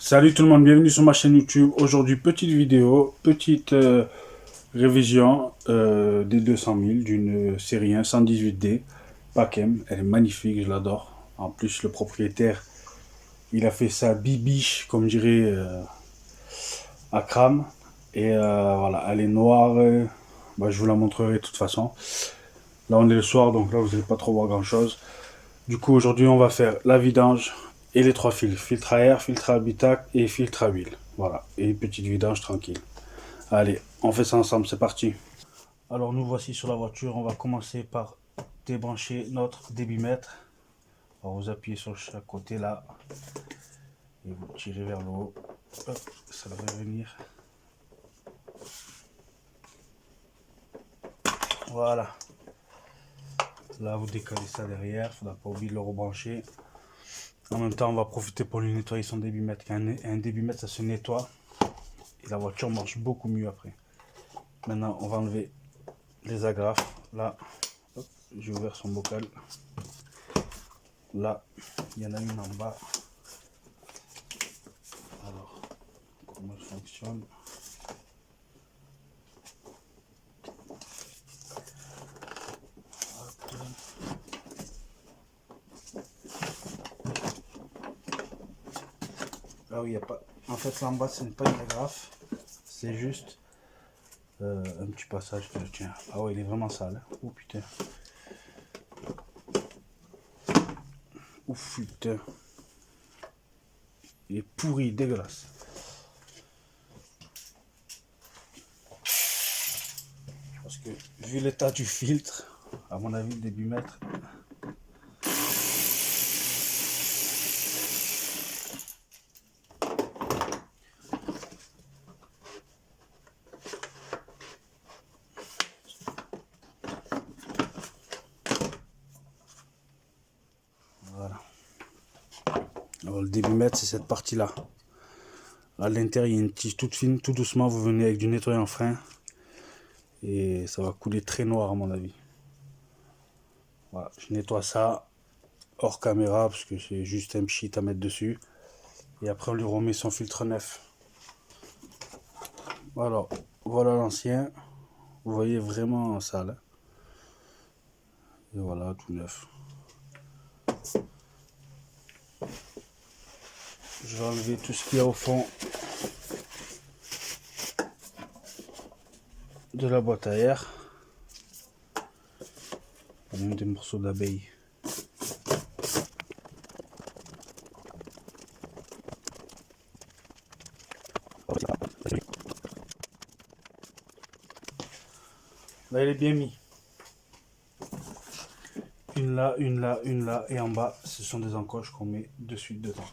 Salut tout le monde, bienvenue sur ma chaîne YouTube. Aujourd'hui, petite vidéo, petite révision des 200 000 d'une série 1 118D Pacem. Elle est magnifique, je l'adore. En plus, le propriétaire, il a fait ça bibiche, comme dirait Akram. Et voilà, elle est noire. Bah, je vous la montrerai de toute façon. Là, on est le soir, donc là, vous n'allez pas trop voir grand chose. Du coup, aujourd'hui, on va faire la vidange et les trois filtres. Filtre à air, filtre à habitacle et filtre à huile. Voilà, et une petite vidange tranquille. Allez, on fait ça ensemble, c'est parti. Alors, nous voici sur la voiture. On va commencer par débrancher notre débitmètre. Alors, vous appuyez sur chaque côté là et vous tirez vers le haut. Hop, ça devrait venir. Voilà. Là, vous décalez ça derrière. Il ne faudra pas oublier de le rebrancher. En même temps, on va profiter pour lui nettoyer son débitmètre. Un débitmètre, ça se nettoie. Et la voiture marche beaucoup mieux après. Maintenant, on va enlever les agrafes. Là, j'ai ouvert son bocal. Là, il y en a une en bas. Alors, comment elle fonctionne? Là où il n'y a pas. En fait, là en bas, ce n'est pas une agrafe. C'est juste un petit passage que je tiens. Ah ouais, il est vraiment sale. Oh putain. Ouf, putain. Il est pourri, dégueulasse. Parce que, vu l'état du filtre, à mon avis, le débitmètre. Voilà. Alors, le débitmètre, c'est cette partie-là. À l'intérieur, il y a une tige toute fine. Tout doucement, vous venez avec du nettoyant frein. Et ça va couler très noir, à mon avis. Voilà, je nettoie ça hors caméra parce que c'est juste un pchit à mettre dessus. Et après, on lui remet son filtre neuf. Voilà, voilà l'ancien. Vous voyez vraiment sale. Et voilà, tout neuf. Je vais enlever tout ce qu'il y a au fond de la boîte à air. Il y a même des morceaux d'abeilles. Là, il est bien mis. Une là, une là, une là. Et en bas, ce sont des encoches qu'on met de suite dedans.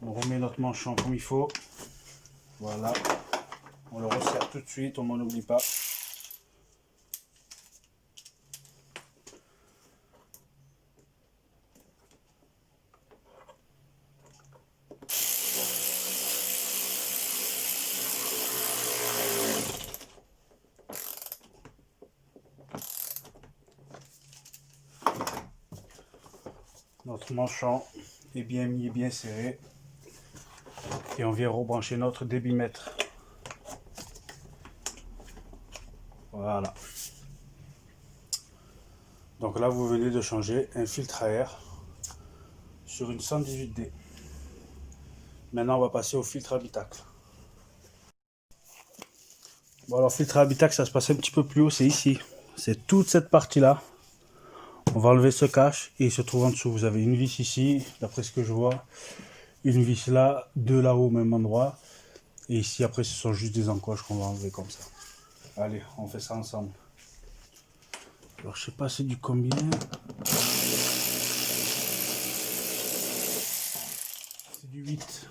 On remet notre manchon comme il faut. Voilà. On le resserre tout de suite, on m'en oublie pas. Notre manchon est bien mis et bien serré. Et on vient rebrancher notre débitmètre. Voilà. Donc là, vous venez de changer un filtre à air sur une 118D. Maintenant, on va passer au filtre habitacle. Bon, alors, filtre habitacle, ça se passe un petit peu plus haut, c'est ici. C'est toute cette partie-là. On va enlever ce cache et il se trouve en dessous. Vous avez une vis ici, d'après ce que je vois. Une vis là, deux là-haut au même endroit. Et ici, après, ce sont juste des encoches qu'on va enlever comme ça. Allez, on fait ça ensemble. Alors, je sais pas, c'est du combiné. C'est du 8.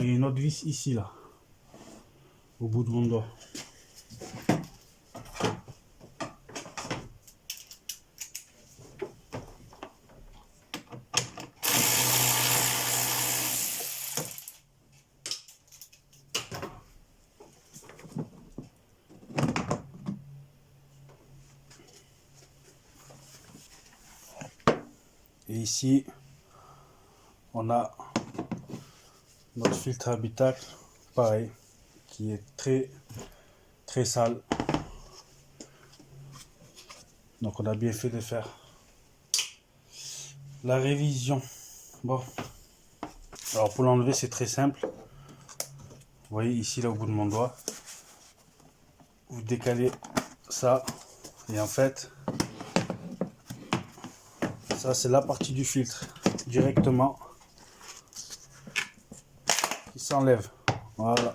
il y a une autre vis ici, là, au bout de mon doigt. Et ici, on a notre filtre habitacle, pareil, qui est très sale. Donc on a bien fait de faire la révision. Bon, alors pour l'enlever c'est très simple. Vous voyez ici là au bout de mon doigt, vous décalez ça et en fait ça c'est la partie du filtre directement qui s'enlève. Voilà.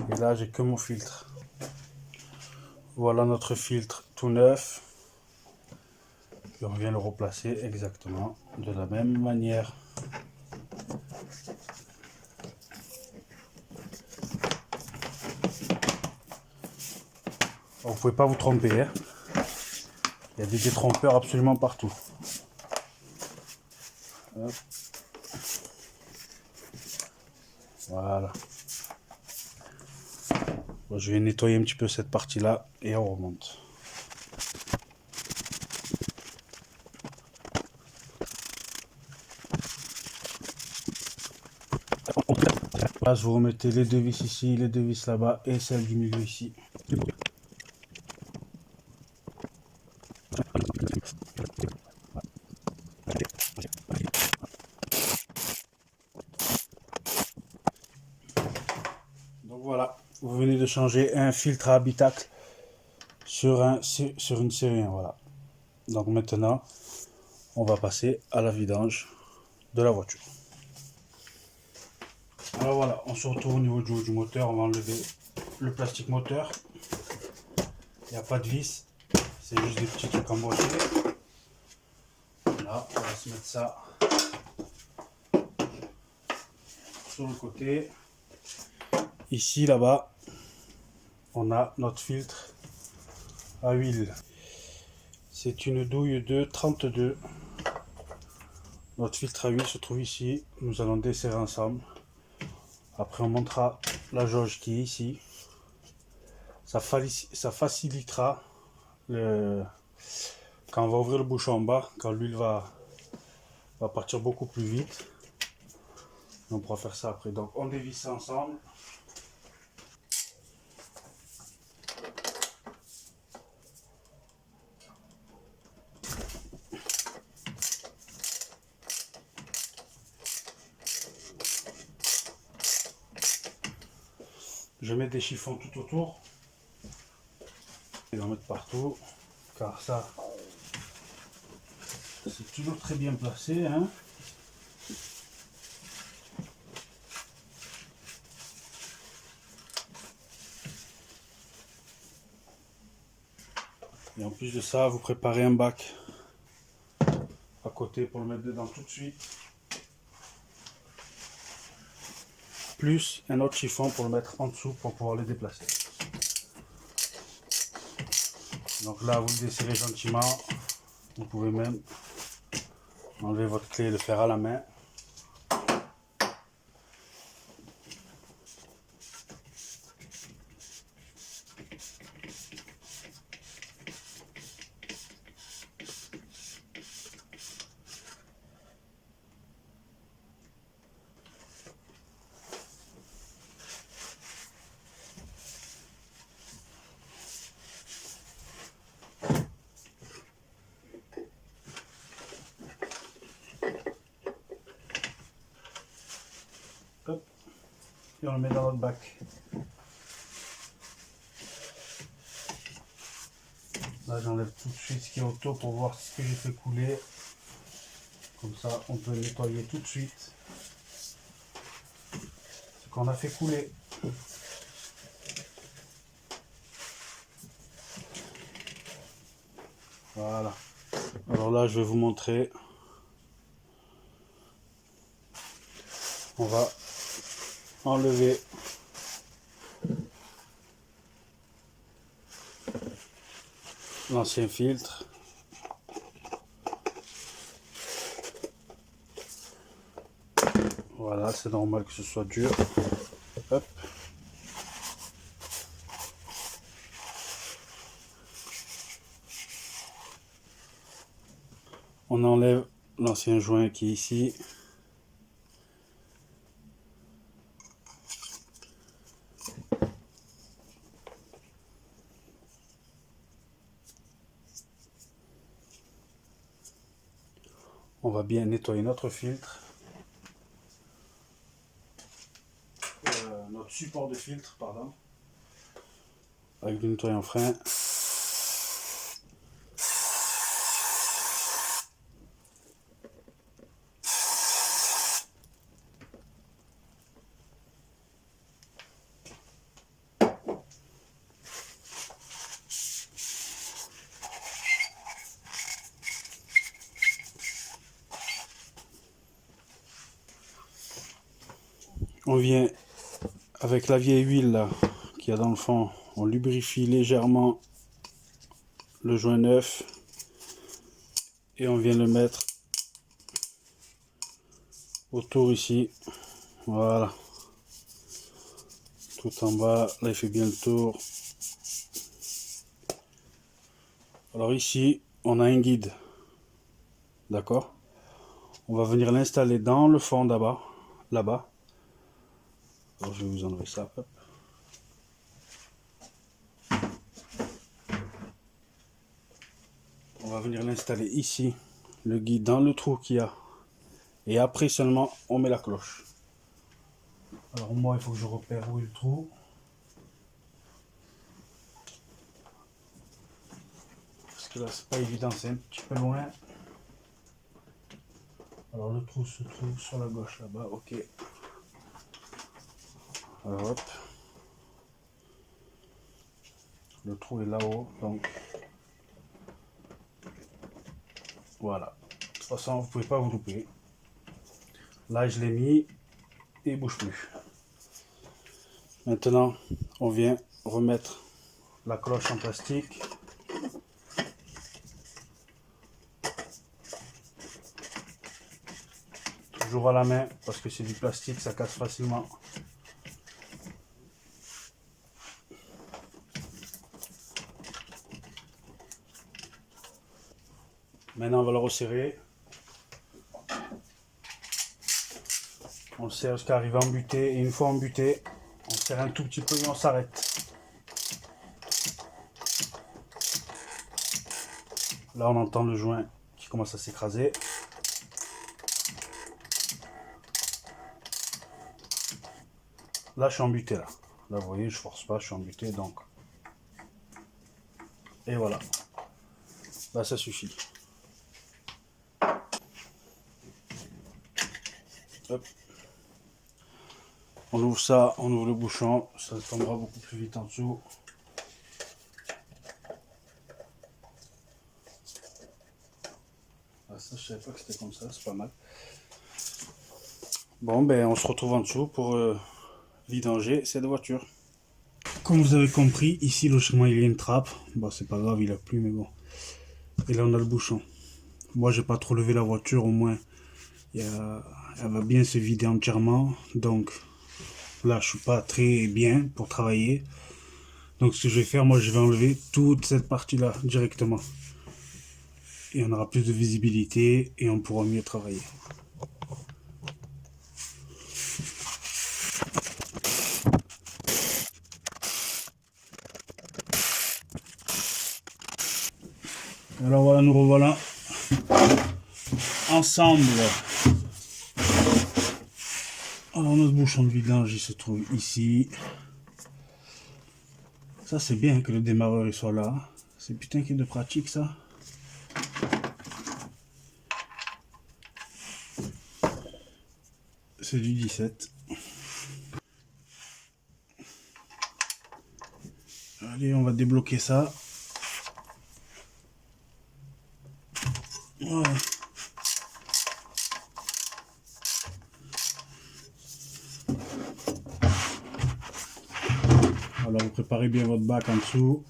Et là j'ai que mon filtre. Voilà notre filtre tout neuf. Et on vient le replacer exactement de la même manière. Alors, vous pouvez pas vous tromper, hein. Il y a des détrompeurs absolument partout. Hop. Voilà. Bon, je vais nettoyer un petit peu cette partie-là et on remonte. Là, vous remettez les deux vis ici, les deux vis là-bas et celle du milieu ici. Donc voilà, vous venez de changer un filtre à habitacle sur une série 1, voilà. Donc maintenant, on va passer à la vidange de la voiture. Alors voilà, on se retrouve au niveau du haut du moteur, on va enlever le plastique moteur. Il n'y a pas de vis, c'est juste des petits trucs emboîtés. Là, on va se mettre ça sur le côté. Ici, là-bas, on a notre filtre à huile. C'est une douille de 32. Notre filtre à huile se trouve ici. Nous allons desserrer ensemble. Après, on montera la jauge qui est ici. Ça facilitera quand on va ouvrir le bouchon en bas, quand l'huile va partir beaucoup plus vite. On pourra faire ça après. Donc, on dévisse ça ensemble. Je mets des chiffons tout autour. Et d'en mettre partout. Car ça, c'est toujours très bien placé, hein. Et en plus de ça, vous préparez un bac à côté pour le mettre dedans tout de suite. Plus un autre chiffon pour le mettre en dessous pour pouvoir le déplacer. Donc là, vous le desserrez gentiment. Vous pouvez même enlever votre clé et le faire à la main. Hop. Et on le met dans notre bac. Là, j'enlève tout de suite ce qui est autour pour voir ce que j'ai fait couler. Comme ça, on peut nettoyer tout de suite ce qu'on a fait couler. Voilà. Alors là, je vais vous montrer. On va enlever l'ancien filtre. Voilà, c'est normal que ce soit dur. Hop. On enlève l'ancien joint qui est ici. On va bien nettoyer notre filtre. Notre support de filtre, pardon. Avec du nettoyant frein. On vient avec la vieille huile là qu'il y a dans le fond, on lubrifie légèrement le joint neuf et on vient le mettre autour ici. Voilà, tout en bas, là il fait bien le tour. Alors ici on a un guide, d'accord, on va venir l'installer dans le fond là-bas. Alors je vais vous enlever ça. Hop. On va venir l'installer ici, le guide dans le trou qu'il y a, et après seulement on met la cloche. Alors moi il faut que je repère où est le trou. Parce que là c'est pas évident, c'est un petit peu loin. Alors le trou se trouve sur la gauche là-bas, ok. Alors hop. Le trou est là-haut, donc voilà. De toute façon vous pouvez pas vous louper. Là je l'ai mis et il bouge plus. Maintenant on vient remettre la cloche en plastique. Toujours à la main parce que c'est du plastique, ça casse facilement. Maintenant on va le resserrer. On le serre jusqu'à arriver à embuter, et une fois embuté, on serre un tout petit peu et on s'arrête. Là on entend le joint qui commence à s'écraser. Là je suis embuté là. Là vous voyez je force pas, je suis embuté donc. Et voilà. Là ça suffit. Hop. On ouvre ça, on ouvre le bouchon, ça tombera beaucoup plus vite en dessous. Ah, ça je savais pas que c'était comme ça, c'est pas mal. Bon ben on se retrouve en dessous pour vidanger cette voiture. Comme vous avez compris, ici logiquement il y a une trappe. Bon c'est pas grave, il a plu mais bon. Et là on a le bouchon. Moi j'ai pas trop levé la voiture, au moins elle va bien se vider entièrement. Donc là je suis pas très bien pour travailler. Donc ce que je vais faire, moi je vais enlever toute cette partie là directement. Et on aura plus de visibilité et on pourra mieux travailler. Alors voilà, nous revoilà ensemble. Alors notre bouchon de vidange il se trouve ici. Ça c'est bien que le démarreur il soit là. C'est putain qu'il est de pratique ça. C'est du 17. Allez, on va débloquer ça. Voilà. vous préparez bien votre bac en dessous.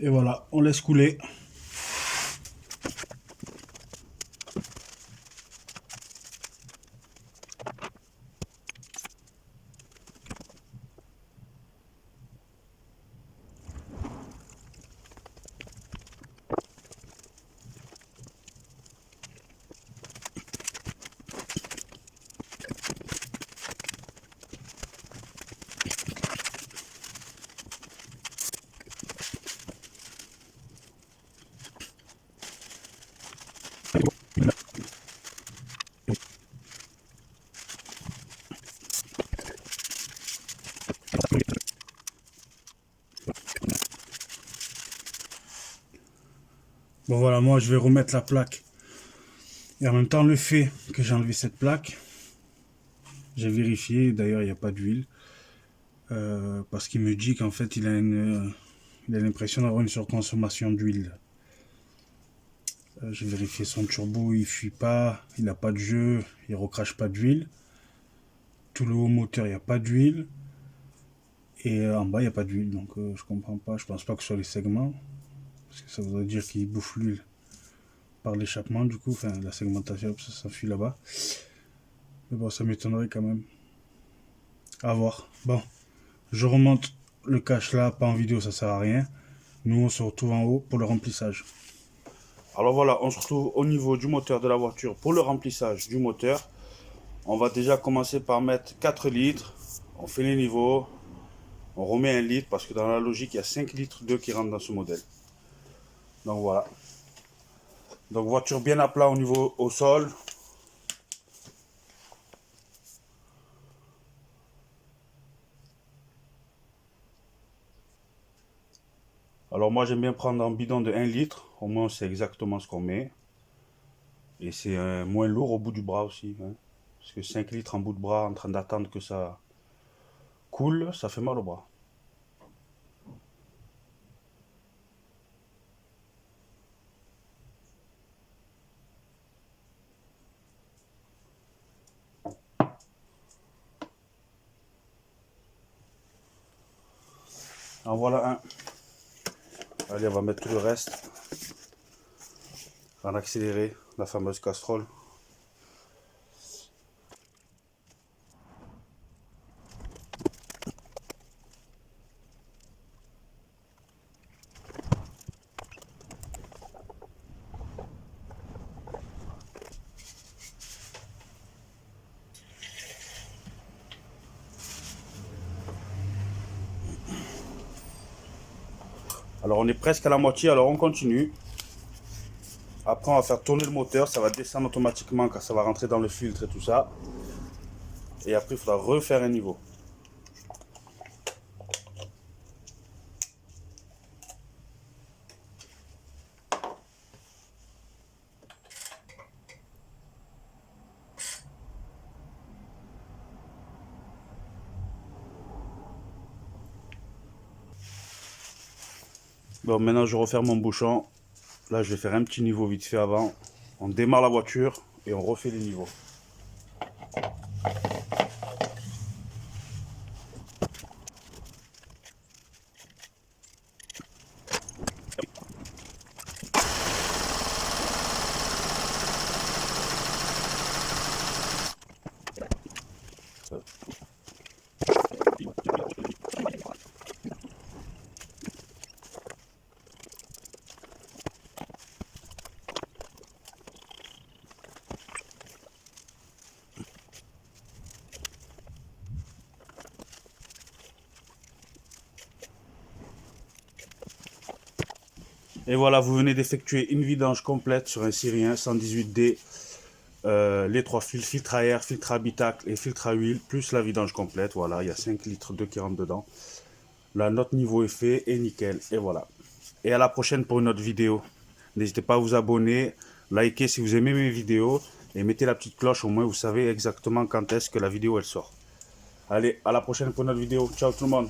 Et voilà, on laisse couler. Bon voilà, moi je vais remettre la plaque. Et en même temps, le fait que j'ai enlevé cette plaque, j'ai vérifié, d'ailleurs il n'y a pas d'huile. Parce qu'il me dit qu'en fait il a l'impression d'avoir une surconsommation d'huile. J'ai vérifié son turbo, il fuit pas, il n'a pas de jeu, il recrache pas d'huile. Tout le haut moteur, il n'y a pas d'huile. Et en bas, il n'y a pas d'huile, donc je comprends pas. Je pense pas que ce soit les segments, parce que ça voudrait dire qu'il bouffe l'huile par l'échappement, du coup, enfin la segmentation, ça fuit là-bas. Mais bon, ça m'étonnerait quand même. À voir. Bon, je remonte le cache là, pas en vidéo, ça sert à rien. Nous, on se retrouve en haut pour le remplissage. Alors voilà, on se retrouve au niveau du moteur de la voiture pour le remplissage du moteur. On va déjà commencer par mettre 4 litres. On fait les niveaux. On remet 1 litre parce que dans la logique, il y a 5 litres d'eau qui rentrent dans ce modèle. Donc voilà. Donc voiture bien à plat au niveau au sol. Alors moi j'aime bien prendre un bidon de 1 litre. Au moins on sait exactement ce qu'on met. Et c'est moins lourd au bout du bras aussi. Hein. Parce que 5 litres en bout de bras en train d'attendre que ça coule, ça fait mal au bras. En voilà un. Allez, on va mettre tout le reste en accéléré, la fameuse casserole. Alors on est presque à la moitié, alors on continue. Après on va faire tourner le moteur, ça va descendre automatiquement quand ça va rentrer dans le filtre et tout ça. Et après il faudra refaire un niveau. Bon, maintenant je referme mon bouchon. Là je vais faire un petit niveau vite fait avant. On démarre la voiture et on refait les niveaux. Et voilà, vous venez d'effectuer une vidange complète sur un Syrien 118D. Les 3 fils, filtre à air, filtre à habitacle et filtre à huile, plus la vidange complète. Voilà, il y a 5 litres d'eau qui rentre dedans. Là, notre niveau est fait et nickel. Et voilà. Et à la prochaine pour une autre vidéo. N'hésitez pas à vous abonner, liker si vous aimez mes vidéos et mettez la petite cloche, au moins vous savez exactement quand est-ce que la vidéo elle sort. Allez, à la prochaine pour une autre vidéo. Ciao tout le monde.